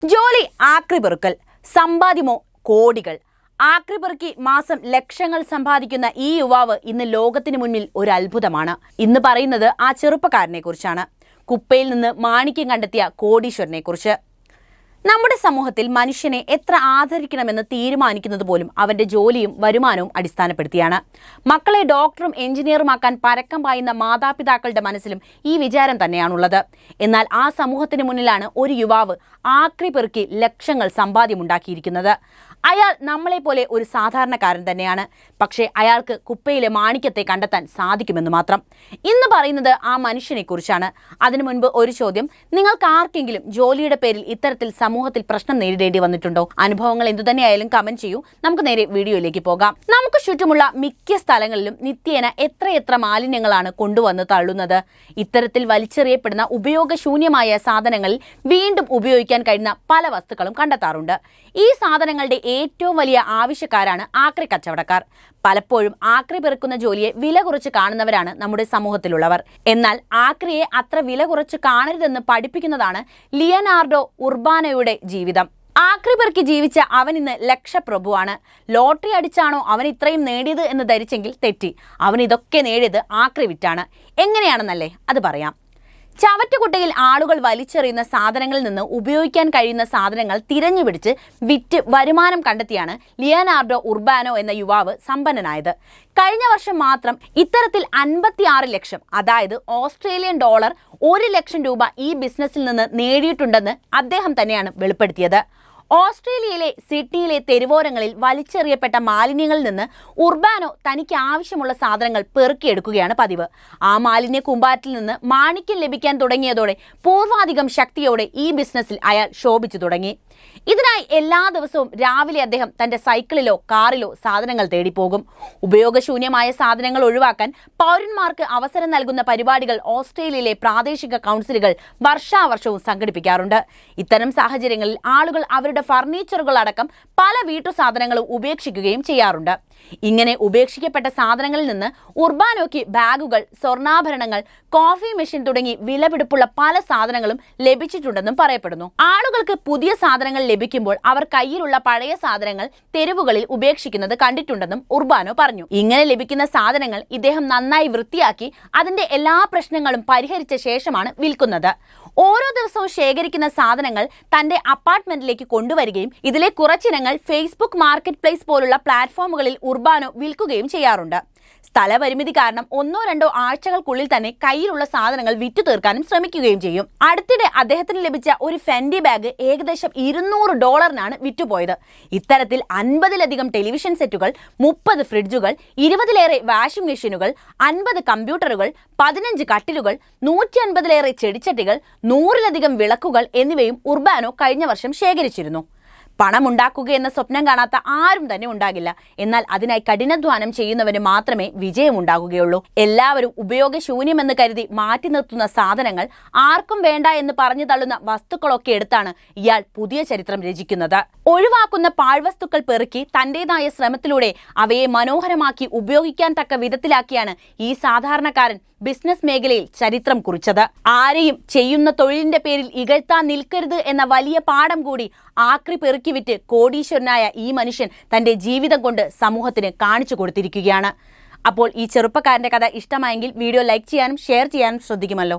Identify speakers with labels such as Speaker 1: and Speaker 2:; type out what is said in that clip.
Speaker 1: ജോലി ആക്രിപെറുക്കൽ, സമ്പാദ്യമോ കോടികൾ. ആക്രിപെറുക്കി മാസം ലക്ഷങ്ങൾ സമ്പാദിക്കുന്ന ഈ യുവാവ് ഇന്ന് ലോകത്തിന് മുന്നിൽ ഒരു അത്ഭുതമാണ്. ഇന്ന് പറയുന്നത് ആ ചെറുപ്പക്കാരനെ കുറിച്ചാണ്. കുപ്പയിൽ നിന്ന് മാണിക്യം കണ്ടെത്തിയ കോടീശ്വരനെ കുറിച്ച്. നമ്മുടെ സമൂഹത്തിൽ മനുഷ്യനെ എത്ര ആദരിക്കണമെന്ന് തീരുമാനിക്കുന്നത് പോലും അവന്റെ ജോലിയും വരുമാനവും അടിസ്ഥാനപ്പെടുത്തിയാണ്. മക്കളെ ഡോക്ടറും എഞ്ചിനീയറുമാക്കാൻ പരക്കം പായുന്ന മാതാപിതാക്കളുടെ മനസ്സിലും ഈ വിചാരം തന്നെയാണുള്ളത്. എന്നാൽ ആ സമൂഹത്തിന് മുന്നിലാണ് ഒരു യുവാവ് ആക്രി പെറുക്കി ലക്ഷങ്ങൾ സമ്പാദ്യമുണ്ടാക്കിയിരിക്കുന്നത്. അയാൾ നമ്മളെപ്പോലെ ഒരു സാധാരണക്കാരൻ തന്നെയാണ്. പക്ഷേ അയാൾക്ക് കുപ്പയിലെ മാണിക്യത്തെ കണ്ടെത്താൻ സാധിക്കുമെന്ന് മാത്രം. ഇന്ന് പറയുന്നത് ആ മനുഷ്യനെ കുറിച്ചാണ്. അതിനു മുൻപ് ഒരു ചോദ്യം: നിങ്ങൾക്ക് ആർക്കെങ്കിലും ജോലിയുടെ പേരിൽ ഇത്തരത്തിൽ സമൂഹത്തിൽ പ്രശ്നം നേരിടേണ്ടി വന്നിട്ടുണ്ടോ? അനുഭവങ്ങൾ എന്തുതന്നെയായാലും കമന്റ് ചെയ്യൂ. നമുക്ക് നേരെ വീഡിയോയിലേക്ക് പോകാം. നമുക്ക് ചുറ്റുമുള്ള മിക്ക സ്ഥലങ്ങളിലും നിത്യേന എത്രയെത്ര മാലിന്യങ്ങളാണ് കൊണ്ടുവന്ന് തള്ളുന്നത്. ഇത്തരത്തിൽ വലിച്ചെറിയപ്പെടുന്ന ഉപയോഗശൂന്യമായ സാധനങ്ങളിൽ വീണ്ടും ഉപയോഗിക്കാൻ കഴിയുന്ന പല വസ്തുക്കളും കണ്ടെത്താറുണ്ട്. ഈ സാധനങ്ങളുടെ ഏറ്റവും വലിയ ആവശ്യക്കാരാണ് ആക്രി കച്ചവടക്കാർ. പലപ്പോഴും ആക്രി പെറുക്കുന്ന ജോലിയെ വില കുറച്ച് കാണുന്നവരാണ് നമ്മുടെ സമൂഹത്തിലുള്ളവർ. എന്നാൽ ആക്രിയെ അത്ര വില കുറച്ച് കാണരുതെന്ന് പഠിപ്പിക്കുന്നതാണ് ലിയനാർഡോ ഉർബാനോയുടെ ജീവിതം. ആക്രി പെറുക്കി ജീവിച്ച അവൻ ഇന്ന് ലക്ഷപ്രഭുവാണ്. ലോട്ടറി അടിച്ചാണോ അവൻ ഇത്രയും നേടിയത് എന്ന് ധരിച്ചെങ്കിൽ തെറ്റി. അവൻ ഇതൊക്കെ നേടിയത് ആക്രി വിറ്റാണ്. എങ്ങനെയാണെന്നല്ലേ? അത് പറയാം. ചവറ്റുകുട്ടയിൽ ആളുകൾ വലിച്ചെറിയുന്ന സാധനങ്ങളിൽ നിന്ന് ഉപയോഗിക്കാൻ കഴിയുന്ന സാധനങ്ങൾ തിരഞ്ഞുപിടിച്ച് വിറ്റ് വരുമാനം കണ്ടെത്തിയാണ് ലിയനാർഡോ ഉർബാനോ എന്ന യുവാവ് സമ്പന്നനായത്. കഴിഞ്ഞ വർഷം മാത്രം ഇത്തരത്തിൽ 56 ലക്ഷം, അതായത് ഓസ്ട്രേലിയൻ ഡോളർ 1 ലക്ഷം രൂപ ഈ ബിസിനസ്സിൽ നിന്ന് നേടിയിട്ടുണ്ടെന്ന് അദ്ദേഹം തന്നെയാണ് വെളിപ്പെടുത്തിയത്. ഓസ്ട്രേലിയയിലെ സിഡ്നിയിലെ തെരുവോരങ്ങളിൽ വലിച്ചെറിയപ്പെട്ട മാലിന്യങ്ങളിൽ നിന്ന് ഉർബാനോ തനിക്ക് ആവശ്യമുള്ള സാധനങ്ങൾ പെറുക്കിയെടുക്കുകയാണ് പതിവ്. ആ മാലിന്യ കൂമ്പാരത്തിൽ നിന്ന് മാണിക്യം ലഭിക്കാൻ തുടങ്ങിയതോടെ പൂർവാധികം ശക്തിയോടെ ഈ ബിസിനസ്സിൽ അയാൾ ശോഭിച്ചു തുടങ്ങി. ഇതിനായി എല്ലാ ദിവസവും രാവിലെ അദ്ദേഹം തന്റെ സൈക്കിളിലോ കാറിലോ സാധനങ്ങൾ തേടിപ്പോകും. ഉപയോഗശൂന്യമായ സാധനങ്ങൾ ഒഴിവാക്കാൻ പൗരന്മാർക്ക് അവസരം നൽകുന്ന പരിപാടികൾ ഓസ്ട്രേലിയയിലെ പ്രാദേശിക കൗൺസിലുകൾ വർഷാവർഷവും സംഘടിപ്പിക്കാറുണ്ട്. ഇത്തരം സാഹചര്യങ്ങളിൽ ആളുകൾ അവരുടെ ഫർണിച്ചറുകൾ അടക്കം പല വീട്ടു സാധനങ്ങളും ഉപേക്ഷിക്കുകയും ചെയ്യാറുണ്ട്. ഇങ്ങനെ ഉപേക്ഷിക്കപ്പെട്ട സാധനങ്ങളിൽ നിന്ന് ഉർബാനോയ്ക്ക് ബാഗുകൾ, സ്വർണ്ണാഭരണങ്ങൾ, കോഫി മെഷീൻ തുടങ്ങി വിലപിടിപ്പുള്ള പല സാധനങ്ങളും ലഭിച്ചിട്ടുണ്ടെന്നും പറയപ്പെടുന്നു. ആളുകൾക്ക് പുതിയ സാധനങ്ങൾ ലഭിക്കുമ്പോൾ അവർ കയ്യിലുള്ള പഴയ സാധനങ്ങൾ തെരുവുകളിൽ ഉപേക്ഷിക്കുന്നത് കണ്ടിട്ടുണ്ടെന്നും ഉർബാനോ പറഞ്ഞു. ഇങ്ങനെ ലഭിക്കുന്ന സാധനങ്ങൾ ഇദ്ദേഹം നന്നായി വൃത്തിയാക്കി അതിന്റെ എല്ലാ പ്രശ്നങ്ങളും പരിഹരിച്ച ശേഷമാണ് വിൽക്കുന്നത്. ഓരോ ദിവസവും ശേഖരിക്കുന്ന സാധനങ്ങൾ തന്റെ അപ്പാർട്ട്മെന്റിലേക്ക് കൊണ്ടുവരികയും ഇതിലെ കുറച്ചിനങ്ങൾ ഫേസ്ബുക്ക് മാർക്കറ്റ് പ്ലേസ് പോലുള്ള പ്ലാറ്റ്ഫോമുകളിൽ ഉർബാനോ വിൽക്കുകയും ചെയ്യാറുണ്ട്. സ്ഥലപരിമിതി കാരണം 1-2 ആഴ്ചകൾക്കുള്ളിൽ തന്നെ കയ്യിലുള്ള സാധനങ്ങൾ വിറ്റു തീർക്കാനും ശ്രമിക്കുകയും ചെയ്യും. അടുത്തിടെ അദ്ദേഹത്തിന് ലഭിച്ച ഒരു ഫെൻഡി ബാഗ് ഏകദേശം $200 വിറ്റുപോയത്. ഇത്തരത്തിൽ 50-ലധികം ടെലിവിഷൻ സെറ്റുകൾ, 30 ഫ്രിഡ്ജുകൾ, 20-ലേറെ വാഷിംഗ് മെഷീനുകൾ, 50 കമ്പ്യൂട്ടറുകൾ, 15 കട്ടിലുകൾ, 150-ലേറെ ചെടിച്ചട്ടികൾ, 100-ലധികം വിളക്കുകൾ എന്നിവയും ഉർബാനോ കഴിഞ്ഞ വർഷം ശേഖരിച്ചിരുന്നു. പണമുണ്ടാക്കുക എന്ന സ്വപ്നം കാണാത്ത ആരും തന്നെ ഉണ്ടാകില്ല. എന്നാൽ അതിനായി കഠിനാധ്വാനം ചെയ്യുന്നവന് മാത്രമേ വിജയമുണ്ടാകുകയുള്ളൂ. എല്ലാവരും ഉപയോഗശൂന്യമെന്ന് കരുതി മാറ്റി നിർത്തുന്ന സാധനങ്ങൾ, ആർക്കും വേണ്ട എന്ന് പറഞ്ഞു തള്ളുന്ന വസ്തുക്കളൊക്കെ എടുത്താണ് ഇയാൾ പുതിയ ചരിത്രം രചിക്കുന്നത്. ഒഴിവാക്കുന്ന പാഴ്വസ്തുക്കൾ പെറുക്കി തന്റേതായ ശ്രമത്തിലൂടെ അവയെ മനോഹരമാക്കി ഉപയോഗിക്കാൻ തക്ക വിധത്തിലാക്കിയാണ് ഈ സാധാരണക്കാരൻ ബിസിനസ് മേഖലയിൽ ചരിത്രം കുറിച്ചത്. ആരെയും ചെയ്യുന്ന തൊഴിലിന്റെ പേരിൽ ഇകഴ്ത്താൻ നിൽക്കരുത് എന്ന വലിയ പാഠം കൂടി ആക്രി പെറുക്കി വിറ്റ് കോടീശ്വരനായ ഈ മനുഷ്യൻ തന്റെ ജീവിതം കൊണ്ട് സമൂഹത്തിന് കാണിച്ചു കൊടുത്തിരിക്കുകയാണ്. അപ്പോൾ ഈ ചെറുപ്പക്കാരന്റെ കഥ ഇഷ്ടമായെങ്കിൽ വീഡിയോ ലൈക്ക് ചെയ്യാനും ഷെയർ ചെയ്യാനും ശ്രദ്ധിക്കുമല്ലോ.